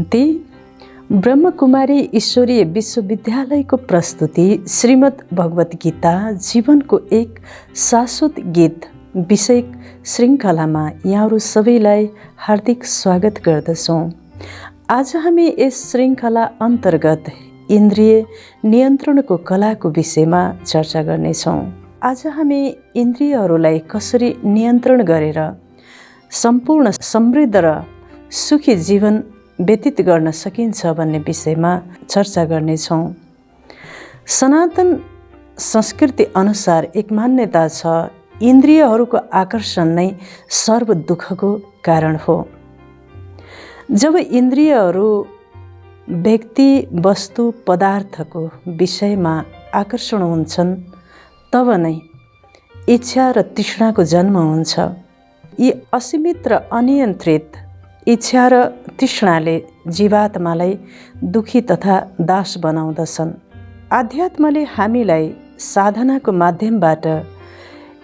शान्ति। ब्रह्मकुमारी ईश्वरीय विश्वविद्यालयको प्रस्तुति श्रीमद् भगवत गीता जीवनको एक शाश्वत गीत विषयक श्रृङ्खलामा यहाँहरू सबैलाई हार्दिक स्वागत गर्दछौँ। आज हामी यस श्रृङ्खला अन्तर्गत इन्द्रिय नियन्त्रणको कलाको विषयमा चर्चा गर्नेछौँ। आज हामी इन्द्रियहरूलाई कसरी नियन्त्रण गरेर सम्पूर्ण समृद्ध र सुखी जीवन व्यतीत गर्न सकिन्छ भन्ने विषयमा चर्चा गर्नेछौँ। सनातन संस्कृति अनुसार एक मान्यता छ, इन्द्रियहरूको आकर्षण नै सर्व दुःखको कारण हो। जब इन्द्रियहरू व्यक्ति, वस्तु, पदार्थको विषयमा आकर्षण हुन्छन् तब नै इच्छा र तृष्णाको जन्म हुन्छ। यी असीमित र अनियन्त्रित इच्छा र तृष्णाले जीवात्मालाई दुखी तथा दास बनाउँदछन्। आध्यात्मले हामीलाई साधनाको माध्यमबाट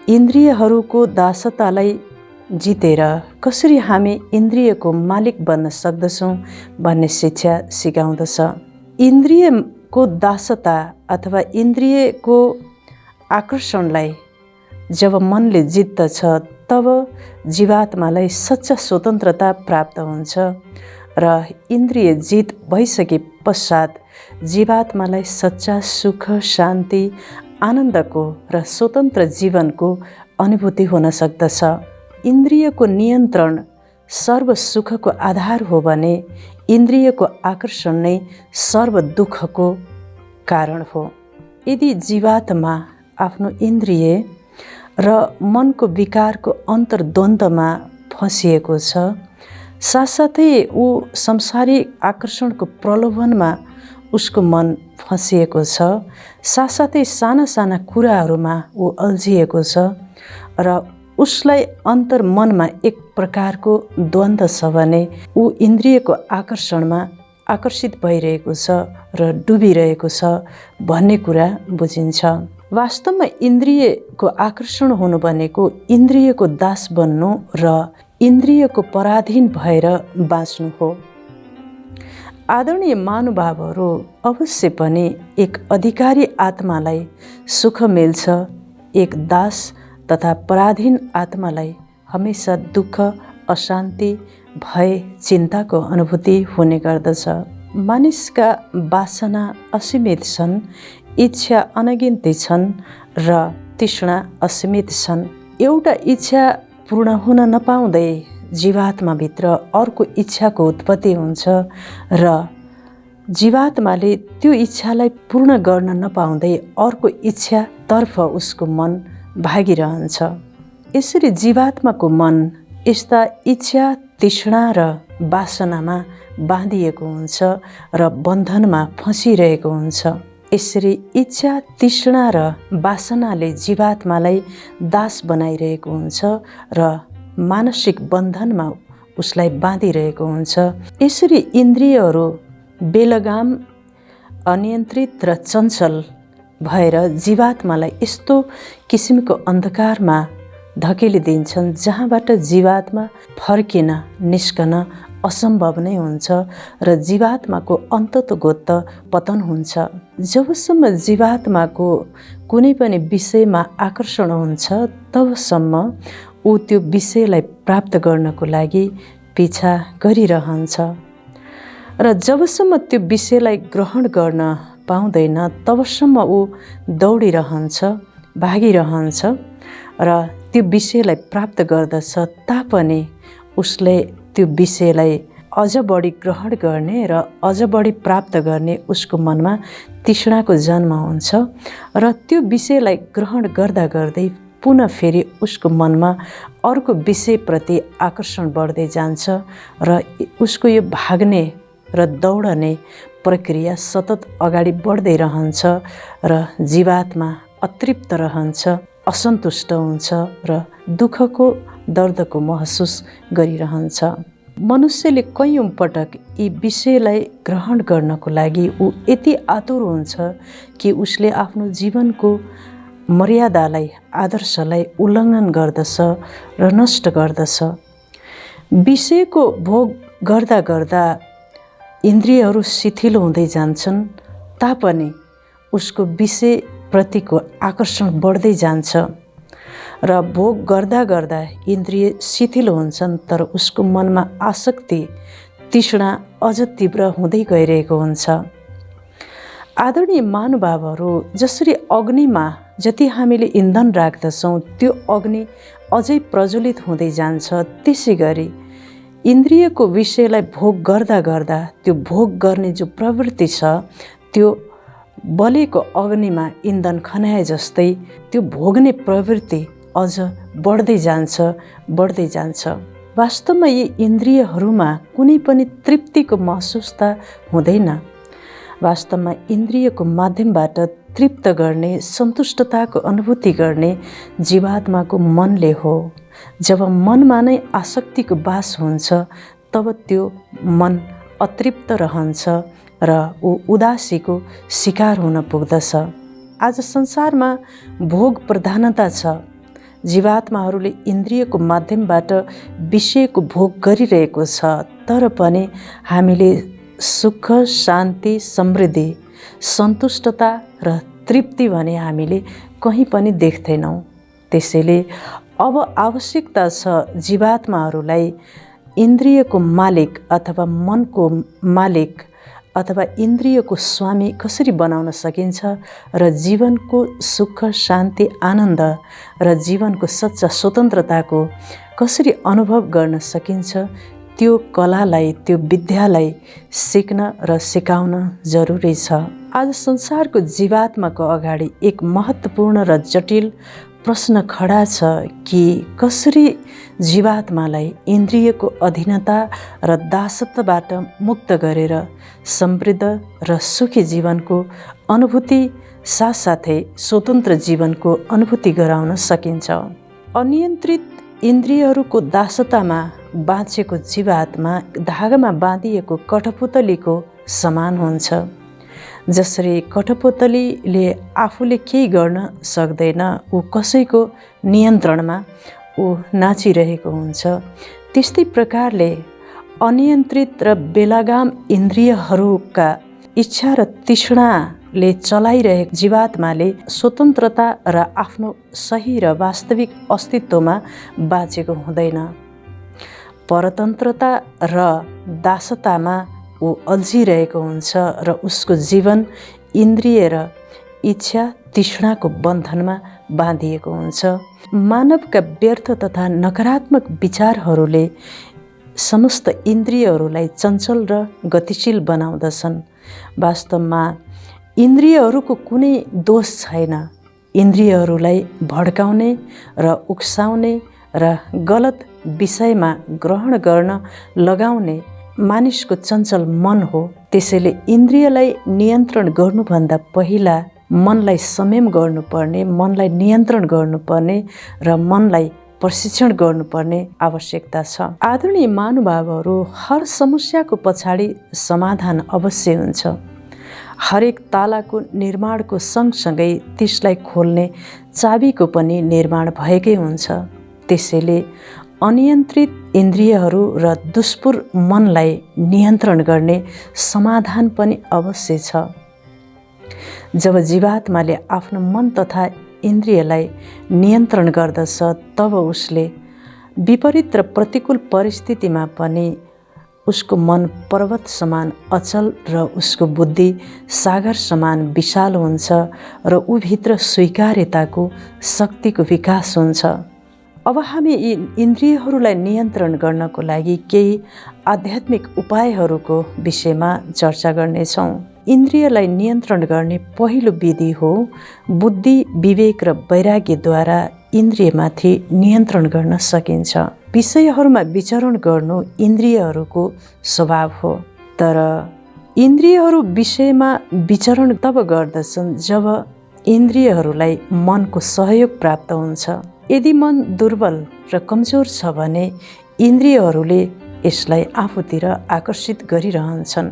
इन्द्रियहरूको दासतालाई जितेर कसरी हामी इन्द्रियको मालिक बन्न सक्दछौँ भन्ने शिक्षा सिकाउँदछ। इन्द्रियको दासता अथवा इन्द्रियको आकर्षणलाई जब मनले जित्दछ तब जीवात्मालाई सच्चा स्वतन्त्रता प्राप्त हुन्छ र इन्द्रिय जित भइसके पश्चात जीवात्मालाई सच्चा सुख, शान्ति, आनन्दको र स्वतन्त्र जीवनको अनुभूति हुन सक्दछ। इन्द्रियको नियन्त्रण सर्व सुखको आधार हो भने इन्द्रियको आकर्षण नै सर्व दुःखको कारण हो। यदि जीवात्मा आफ्नो इन्द्रिय र मनको विकारको अन्तर्द्वन्द्वमा फँसिएको छ, साथसाथै ऊ संसारिक आकर्षणको प्रलोभनमा उसको मन फँसिएको छ, साथसाथै साना साना कुराहरूमा ऊ अल्झिएको छ र उसलाई अन्तर्मनमा एक प्रकारको द्वन्द्व छ भने ऊ इन्द्रियको आकर्षणमा आकर्षित भइरहेको छ र डुबिरहेको छ भन्ने कुरा बुझिन्छ। वास्तवमा इन्द्रियको आकर्षण हुनु भनेको इन्द्रियको दास बन्नु र इन्द्रियको पराधीन भएर बाँच्नु हो। आदरणीय महानुभावहरू, अवश्य पनि एक अधिकारी आत्मालाई सुख मिल्छ, एक दास तथा पराधीन आत्मालाई हमेशा दुःख, अशान्ति, भय, चिन्ताको अनुभूति हुने गर्दछ। मानिसका वासना असीमित छन्, इच्छा अनगिन्ती छन् र तृष्णा असीमित छन्। एउटा इच्छा पूर्ण हुन नपाउँदै जीवात्माभित्र अर्को इच्छाको उत्पत्ति हुन्छ र जीवात्माले त्यो इच्छालाई पूर्ण गर्न नपाउँदै अर्को इच्छातर्फ उसको मन भागिरहन्छ। यसरी जीवात्माको मन यस्ता इच्छा, तृष्णा र वासनामा बाँधिएको हुन्छ र बन्धनमा फँसिरहेको हुन्छ। यसरी इच्छा, तृष्णा र वासनाले जीवात्मालाई दास बनाइरहेको हुन्छ र मानसिक बन्धनमा उसलाई बाँधिरहेको हुन्छ। यसरी इन्द्रियहरू बेलगाम, अनियन्त्रित र चञ्चल भएर जीवात्मालाई यस्तो किसिमको अन्धकारमा धकेलिदिन्छन् जहाँबाट जीवात्मा फर्किन, निस्कन असम्भव नै हुन्छ र जीवात्माको अन्ततोगत पतन हुन्छ। जबसम्म जीवात्माको कुनै पनि विषयमा आकर्षण हुन्छ तबसम्म ऊ त्यो विषयलाई प्राप्त गर्नको लागि पिछा गरिरहन्छ र जबसम्म त्यो विषयलाई ग्रहण गर्न पाउँदैन तबसम्म ऊ दौडिरहन्छ, भागिरहन्छ र त्यो विषयलाई प्राप्त गर्दछ तापनि उसले त्यो विषयलाई अझ बढी ग्रहण गर्ने र अझ बढी प्राप्त गर्ने उसको मनमा तृष्णाको जन्म हुन्छ र त्यो विषयलाई ग्रहण गर्दा गर्दै पुनः फेरि उसको मनमा अर्को विषयप्रति आकर्षण बढ्दै जान्छ र उसको यो भाग्ने र दौडने प्रक्रिया सतत अगाडि बढ्दै रहन्छ र जीवात्मा अतृप्त रहन्छ, असन्तुष्ट हुन्छ र दुःखको, दर्दको महसुस गरिरहन्छ। मनुष्यले कैयौँ पटक यी विषयलाई ग्रहण गर्नको लागि ऊ यति आतुर हुन्छ कि उसले आफ्नो जीवनको मर्यादालाई, आदर्शलाई उल्लङ्घन गर्दछ र नष्ट गर्दछ। विषयको भोग गर्दा गर्दा इन्द्रियहरू शिथिल हुँदै जान्छन् तापनि उसको विषयप्रतिको आकर्षण बढ्दै जान्छ र भोग गर्दा गर्दा इन्द्रिय शिथिल हुन्छन्, तर उसको मनमा आसक्ति तृष्णा अझ तीव्र हुँदै गइरहेको हुन्छ। आदरणीय महानुभावहरू, जसरी अग्निमा जति हामीले इन्धन राख्दछौँ त्यो अग्नि अझै प्रज्वलित हुँदै जान्छ, त्यसै गरी इन्द्रियको विषयलाई भोग गर्दा गर्दा त्यो भोग गर्ने जो प्रवृत्ति छ त्यो बलेको अग्निमा इन्धन खनाए जस्तै त्यो भोग्ने प्रवृत्ति अझ बढ्दै जान्छ। वास्तवमा यी इन्द्रियहरूमा कुनै पनि तृप्तिको महसुस त हुँदैन। वास्तवमा इन्द्रियको माध्यमबाट तृप्त गर्ने, सन्तुष्टताको अनुभूति गर्ने जीवात्माको मनले हो। जब मनमा नै आसक्तिको बास हुन्छ तब त्यो मन अतृप्त रहन्छ र ऊ उदासीको शिकार हुन पुग्दछ। आज संसारमा भोग प्रधानता छ। जीवात्माहरूले इन्द्रियको माध्यमबाट विषयको भोग गरिरहेको छ, तर पनि हामीले सुख, शान्ति, समृद्धि, सन्तुष्टता र तृप्ति भने हामीले कहीँ पनि देख्दैनौँ। त्यसैले अब आवश्यकता छ जीवात्माहरूलाई इन्द्रियको मालिक अथवा मनको मालिक अथवा इन्द्रियको स्वामी कसरी बनाउन सकिन्छ र जीवनको सुख, शान्ति, आनन्द र जीवनको सच्चा स्वतन्त्रताको कसरी अनुभव गर्न सकिन्छ, त्यो कलालाई, त्यो विद्यालाई सिक्न र सिकाउन जरुरी छ। आज संसारको जीवात्माको अगाडि एक महत्त्वपूर्ण र जटिल प्रश्न खडा छ कि कसरी जीवात्मालाई इन्द्रियको अधीनता र दासत्वबाट मुक्त गरेर समृद्ध र सुखी जीवनको अनुभूति साथसाथै स्वतन्त्र जीवनको अनुभूति गराउन सकिन्छ। अनियन्त्रित इन्द्रियहरूको दासतामा बाँचेको जीवात्मा धागामा बाँधिएको कठपुतलीको समान हुन्छ। जसरी कठपुतलीले आफूले केही गर्न सक्दैन, ऊ कसैको नियन्त्रणमा ऊ नाचिरहेको हुन्छ, त्यस्तै प्रकारले अनियन्त्रित र बेलागाम इन्द्रियहरूका इच्छा र तृष्णाले चलाइरहेको जीवात्माले स्वतन्त्रता र आफ्नो सही र वास्तविक अस्तित्वमा बाँचेको हुँदैन। परतन्त्रता र दासतामा ऊ अल्झिरहेको हुन्छ र उसको जीवन इन्द्रिय र इच्छा तृष्णाको बन्धनमा बाँधिएको हुन्छ। मानवका व्यर्थ तथा नकारात्मक विचारहरूले समस्त इन्द्रियहरूलाई चञ्चल र गतिशील बनाउँदछन्। वास्तवमा इन्द्रियहरूको कुनै दोष छैन। इन्द्रियहरूलाई भड्काउने र उक्साउने र गलत विषयमा ग्रहण गर्न लगाउने मानिसको चञ्चल मन हो। त्यसैले इन्द्रियलाई नियन्त्रण गर्नुभन्दा पहिला मनलाई संयम गर्नुपर्ने, मनलाई नियन्त्रण गर्नुपर्ने र मनलाई प्रशिक्षण गर्नुपर्ने आवश्यकता छ। आदरणीय महानुभावहरू, हर समस्याको पछाडि समाधान अवश्य हुन्छ। हरेक तालाको निर्माणको सँगसँगै त्यसलाई खोल्ने चाबीको पनि निर्माण भएकै हुन्छ। त्यसैले अनियन्त्रित इन्द्रियहरू र दुष्पूर मनलाई नियन्त्रण गर्ने समाधान पनि अवश्य छ। जब जीवात्माले आफ्नो मन तथा इन्द्रियलाई नियन्त्रण गर्दछ तब उसले विपरीत र प्रतिकूल परिस्थितिमा पनि उसको मन पर्वत समान अचल र उसको बुद्धि सागर समान विशाल हुन्छ र ऊभित्र स्वीकार्यताको शक्तिको विकास हुन्छ। अब हामी यी इन्द्रियहरूलाई नियन्त्रण गर्नको लागि केही आध्यात्मिक उपायहरूको विषयमा चर्चा गर्नेछौँ। इन्द्रियलाई नियन्त्रण गर्ने पहिलो विधि हो बुद्धि, विवेक र वैराग्यद्वारा इन्द्रियमाथि नियन्त्रण गर्न सकिन्छ। विषयहरूमा विचरण गर्नु इन्द्रियहरूको स्वभाव हो, तर इन्द्रियहरू विषयमा विचरण तब गर्दछन् जब इन्द्रियहरूलाई मनको सहयोग प्राप्त हुन्छ। यदि मन दुर्बल र कमजोर छ भने इन्द्रियहरूले यसलाई आफूतिर आकर्षित गरिरहन्छन्।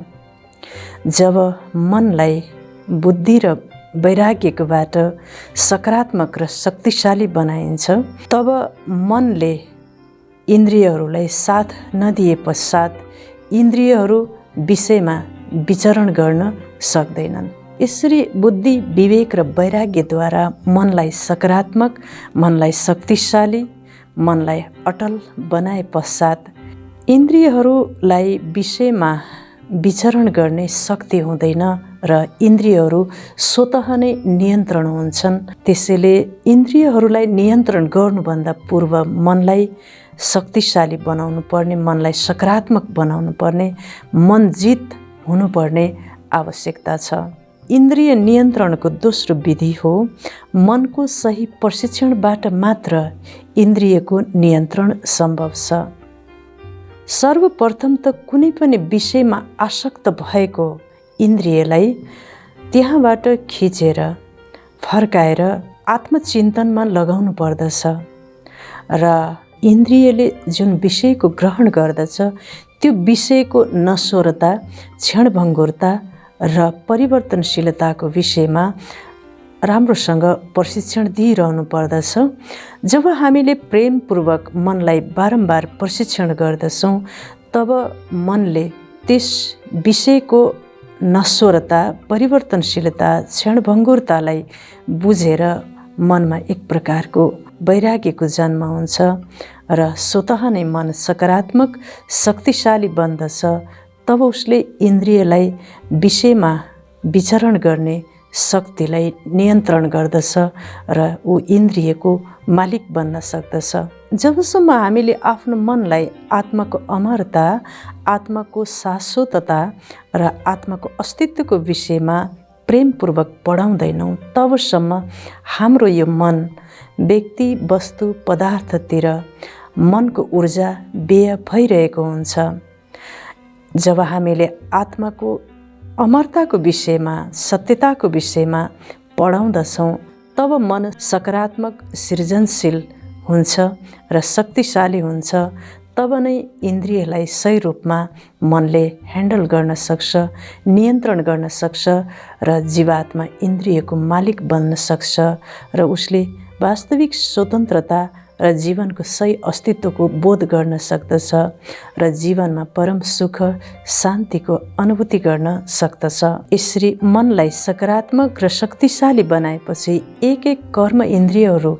जब मनलाई बुद्धि र वैराग्यकोबाट सकारात्मक र शक्तिशाली बनाइन्छ तब मनले इन्द्रियहरूलाई साथ नदिए पश्चात इन्द्रियहरू विषयमा विचरण गर्न सक्दैनन्। यसरी बुद्धि, विवेक र वैराग्यद्वारा मनलाई सकारात्मक, मनलाई शक्तिशाली, मनलाई अटल बनाए पश्चात इन्द्रियहरूलाई विषयमा विचरण गर्ने शक्ति हुँदैन र इन्द्रियहरू स्वतः नै नियन्त्रण हुन्छन्। त्यसैले इन्द्रियहरूलाई नियन्त्रण गर्नुभन्दा पूर्व मनलाई शक्तिशाली बनाउनु पर्ने, मनलाई सकारात्मक बनाउनु पर्ने, मन जित हुनुपर्ने आवश्यकता छ। इन्द्रिय नियन्त्रणको दोस्रो विधि हो मनको सही प्रशिक्षणबाट मात्र इन्द्रियको नियन्त्रण सम्भव छ। सर्वप्रथम त कुनै पनि विषयमा आसक्त भएको इन्द्रियलाई त्यहाँबाट खिचेर फर्काएर आत्मचिन्तनमा लगाउनु पर्दछ र इन्द्रियले जुन विषयको ग्रहण गर्दछ त्यो विषयको नश्वरता, क्षणभङ्गुरता र परिवर्तनशीलताको विषयमा राम्रोसँग प्रशिक्षण दिइरहनु पर्दछ। जब हामीले प्रेमपूर्वक मनलाई बारम्बार प्रशिक्षण गर्दछौँ तब मनले त्यस विषयको नश्वरता, परिवर्तनशीलता, क्षणभङ्गुरतालाई बुझेर मनमा एक प्रकारको वैराग्यको जन्म हुन्छ र स्वतः नै मन सकारात्मक, शक्तिशाली बन्दछ। तब उसले इन्द्रियलाई विषयमा विचरण गर्ने शक्तिलाई नियन्त्रण गर्दछ र ऊ इन्द्रियको मालिक बन्न सक्दछ। जबसम्म हामीले आफ्नो मनलाई आत्माको अमरता, आत्माको शाश्वतता र आत्माको अस्तित्वको विषयमा प्रेमपूर्वक पढाउँदैनौँ तबसम्म हाम्रो यो मन व्यक्ति, वस्तु, पदार्थतिर मनको ऊर्जा व्यय भइरहेको हुन्छ। जब हामीले आत्माको अमरताको विषयमा, सत्यताको विषयमा पढाउँदछौँ तब मन सकारात्मक, सृजनशील हुन्छ र शक्तिशाली हुन्छ। तब नै इन्द्रियलाई सही रूपमा मनले ह्यान्डल गर्न सक्छ, नियन्त्रण गर्न सक्छ र जीवात्मा इन्द्रियको मालिक बन्न सक्छ र उसले वास्तविक स्वतन्त्रता र जीवनको सही अस्तित्वको बोध गर्न सक्दछ र जीवनमा परम सुख, शान्तिको अनुभूति गर्न सक्दछ। यसरी मनलाई सकारात्मक र शक्तिशाली बनाएपछि एक एक कर्म इन्द्रियहरू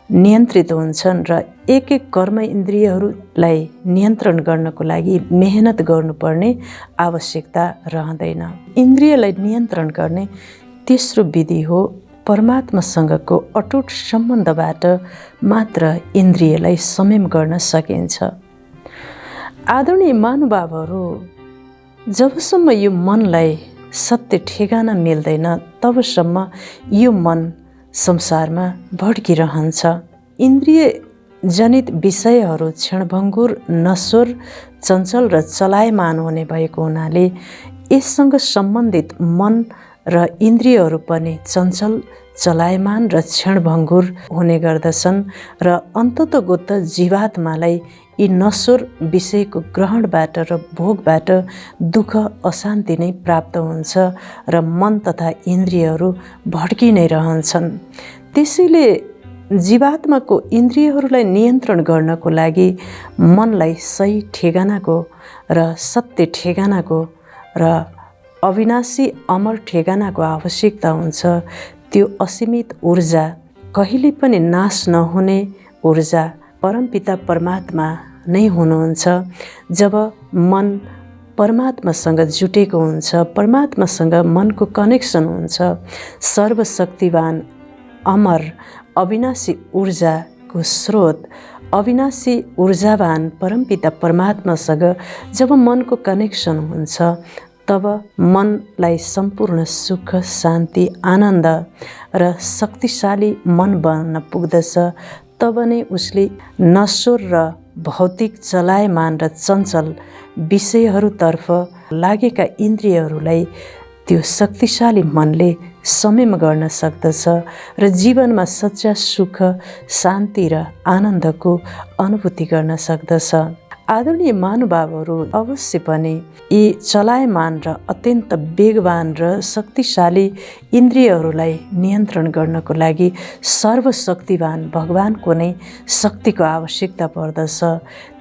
नियन्त्रित हुन्छन् र एक एक कर्म इन्द्रियहरूलाई नियन्त्रण गर्नको लागि मेहनत गर्नुपर्ने आवश्यकता रहँदैन। इन्द्रियलाई नियन्त्रण गर्ने तेस्रो विधि हो परमात्मासँगको अटुट सम्बन्धबाट मात्र इन्द्रियलाई संयम गर्न सकिन्छ। आदरणीय महानुभावहरू, जबसम्म यो मनलाई सत्य ठेगाना मिल्दैन तबसम्म यो मन संसारमा भड्किरहन्छ। इन्द्रिय जनित विषयहरू क्षणभङ्गुर, नश्वर, चञ्चल र चलायमान हुने भएको हुनाले यससँग सम्बन्धित मन र इन्द्रियहरू पनि चञ्चल, चलायमान र क्षणभङ्गुर हुने गर्दछन् र अन्ततगत जीवात्मालाई यी नश्वर विषयको ग्रहणबाट र भोगबाट दुःख, अशान्ति नै प्राप्त हुन्छ र मन तथा इन्द्रियहरू भड्कि नै रहन्छन्। त्यसैले जीवात्माको इन्द्रियहरूलाई नियन्त्रण गर्नको लागि मनलाई सही ठेगानाको र सत्य ठेगानाको र अविनाशी अमर ठेगानाको आवश्यकता हुन्छ। त्यो असीमित ऊर्जा, कहिले पनि नाश नहुने ऊर्जा परमपिता परमात्मा नै हुनुहुन्छ। जब मन परमात्मासँग जुटेको हुन्छ, परमात्मासँग मनको कनेक्सन हुन्छ, सर्वशक्तिवान, अमर, अविनाशी ऊर्जाको स्रोत, अविनाशी ऊर्जावान परमपिता परमात्मासँग जब मनको कनेक्सन हुन्छ तब मनलाई सम्पूर्ण सुख, शान्ति, आनन्द र शक्तिशाली मन बन्न पुग्दछ। तब नै उसले नश्वर र भौतिक, चलायमान र चञ्चल विषयहरूतर्फ लागेका इन्द्रियहरूलाई त्यो शक्तिशाली मनले संयम गर्न सक्दछ र जीवनमा सच्चा सुख, शान्ति र आनन्दको अनुभूति गर्न सक्दछ। आदरणीय महानुभावहरू, अवश्य पनि यी चलायमान र अत्यन्त वेगवान र शक्तिशाली इन्द्रियहरूलाई नियन्त्रण गर्नको लागि सर्वशक्तिवान भगवानको नै शक्तिको आवश्यकता पर्दछ।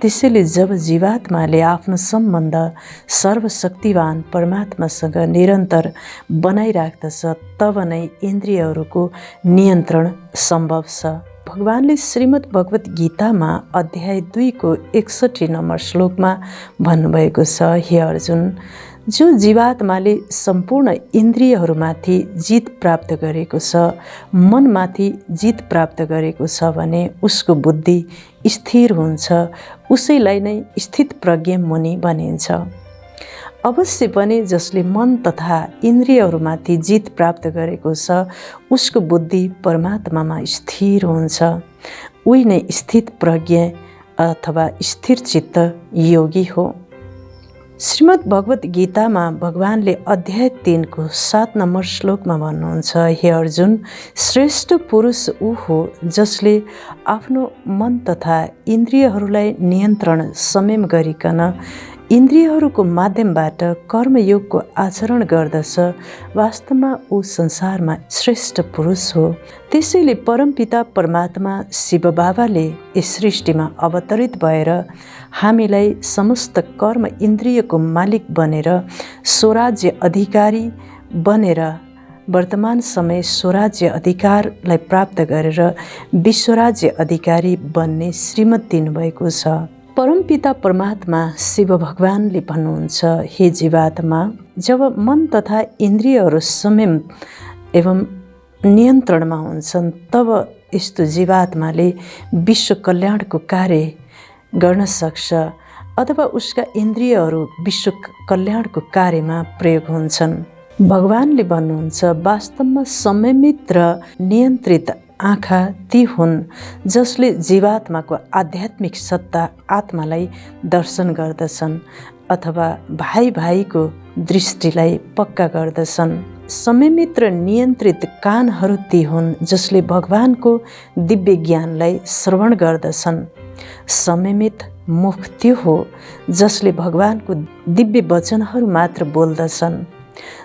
त्यसैले जब जीवात्माले आफ्नो सम्बन्ध सर्वशक्तिवान परमात्मासँग निरन्तर बनाइराख्दछ तब नै इन्द्रियहरूको नियन्त्रण सम्भव छ। भगवानले श्रीमद् भगवत गीतामा अध्याय 2 को 61 नम्बर श्लोकमा भन्नुभएको छ, हे अर्जुन, जो जीवात्माले सम्पूर्ण इन्द्रियहरूमाथि जित प्राप्त गरेको छ, मनमाथि जित प्राप्त गरेको छ भने उसको बुद्धि स्थिर हुन्छ, उसैलाई नै स्थित प्रज्ञ मुनि भनिन्छ। अवश्य पनि जसले मन तथा इन्द्रियहरूमाथि जित प्राप्त गरेको छ उसको बुद्धि परमात्मामा स्थिर हुन्छ। उही नै स्थित प्रज्ञ अथवा स्थिर चित्त योगी हो। श्रीमद् भगवत गीतामा भगवानले अध्याय 3 को 7 नम्बर श्लोकमा भन्नुहुन्छ, हे अर्जुन, श्रेष्ठ पुरुष ऊ हो जसले आफ्नो मन तथा इन्द्रियहरूलाई नियन्त्रण संयम गरिकन इन्द्रियहरूको माध्यमबाट कर्मयोगको आचरण गर्दछ। वास्तवमा ऊ संसारमा श्रेष्ठ पुरुष हो। त्यसैले परमपिता परमात्मा शिव बाबाले यस सृष्टिमा अवतरित भएर हामीलाई समस्त कर्म इन्द्रियको मालिक बनेर स्वराज्य अधिकारी बनेर वर्तमान समय स्वराज्य अधिकारलाई प्राप्त गरेर विश्वराज्य अधिकारी बन्ने श्रीमत दिनुभएको छ। परमपिता परमात्मा शिव भगवानले भन्नुहुन्छ, हे जीवात्मा, जब मन तथा इन्द्रियहरू संयम एवं नियन्त्रणमा हुन्छन् तब यस्तो जीवात्माले विश्व कल्याणको कार्य गर्न सक्छ अथवा उसका इन्द्रियहरू विश्व कल्याणको कार्यमा प्रयोग हुन्छन्। भगवानले भन्नुहुन्छ, वास्तवमा संयमित र नियन्त्रित आँखा ती हुन् जसले जीवात्माको आध्यात्मिक सत्ता आत्मालाई दर्शन गर्दछन् अथवा भाइ भाइको दृष्टिलाई पक्का गर्दछन्। संयमित र नियन्त्रित कानहरू ती हुन् जसले भगवानको दिव्य ज्ञानलाई श्रवण गर्दछन्। संयमित मुख त्यो हो जसले भगवानको दिव्य वचनहरू मात्र बोल्दछन्।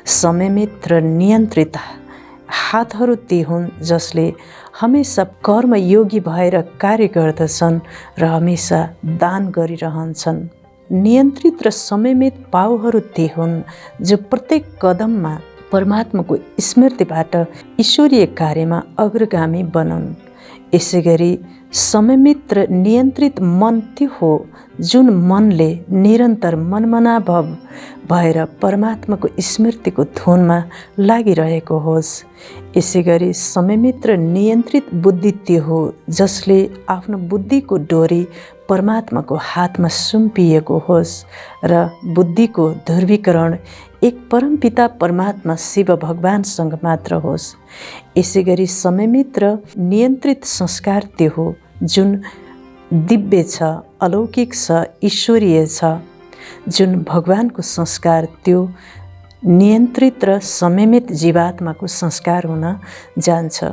संयमित र नियन्त्रित हातहरू ती हुन् जसले हमेशा कर्मयोगी भएर कार्य गर्दछन् र हमेशा दान गरिरहन्छन्। नियन्त्रित र संयमित पाउहरू ती हुन् जो प्रत्येक कदममा परमात्माको स्मृतिबाट ईश्वरीय कार्यमा अग्रगामी बनुन्। यसै गरी संयमित र नियन्त्रित मन त्यो हो जुन मनले निरन्तर मनमनाभव भएर परमात्माको स्मृतिको धुनमा लागिरहेको होस्। यसै गरी संयमित र नियन्त्रित बुद्धि त्यो हो जसले आफ्नो बुद्धिको डोरी परमात्माको हातमा सुम्पिएको होस् र बुद्धिको ध्रुवीकरण एक परमपिता परमात्मा शिव भगवानसँग मात्र होस्। यसै गरी संयमित र नियन्त्रित संस्कार त्यो हो जुन दिव्य छ, अलौकिक छ, ईश्वरीय छ। जुन भगवानको संस्कार त्यो नियन्त्रित र संयमित जीवात्माको संस्कार हुन जान्छ।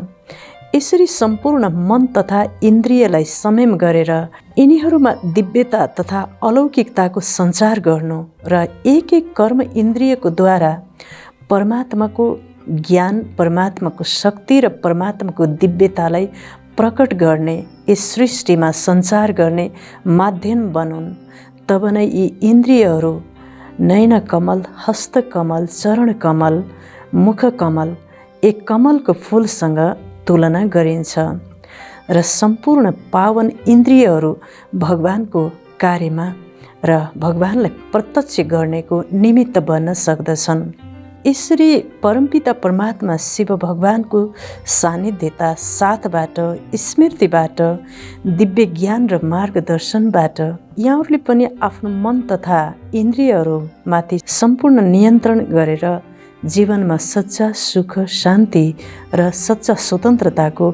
यसरी सम्पूर्ण मन तथा इन्द्रियलाई संयम गरेर यिनीहरूमा दिव्यता तथा अलौकिकताको सञ्चार गर्नु र एक एक कर्म इन्द्रियको द्वारा परमात्माको ज्ञान, परमात्माको शक्ति र परमात्माको दिव्यतालाई प्रकट गर्ने, यस सृष्टिमा सञ्चार गर्ने माध्यम बनुन्। तब नै यी इन्द्रियहरू नयन कमल, हस्त कमल, चरण कमल, मुख कमल, एक कमलको फुलसँग तुलना गरिन्छ र सम्पूर्ण पावन इन्द्रियहरू भगवानको कार्यमा र भगवानलाई प्रत्यक्ष गर्नेको निमित्त बन्न सक्दछन्। यसरी परमपिता परमात्मा शिव भगवानको सान्निध्यता साथबाट, स्मृतिबाट, दिव्य ज्ञान र मार्गदर्शनबाट यहाँहरूले पनि आफ्नो मन तथा इन्द्रियहरूमाथि सम्पूर्ण नियन्त्रण गरेर जीवनमा सच्चा सुख, शान्ति र सच्चा स्वतन्त्रताको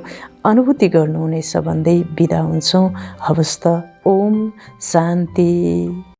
अनुभूति गर्नुहुनेछ भन्दै बिदा हुन्छौँ। हवस् त। ओम शान्ति।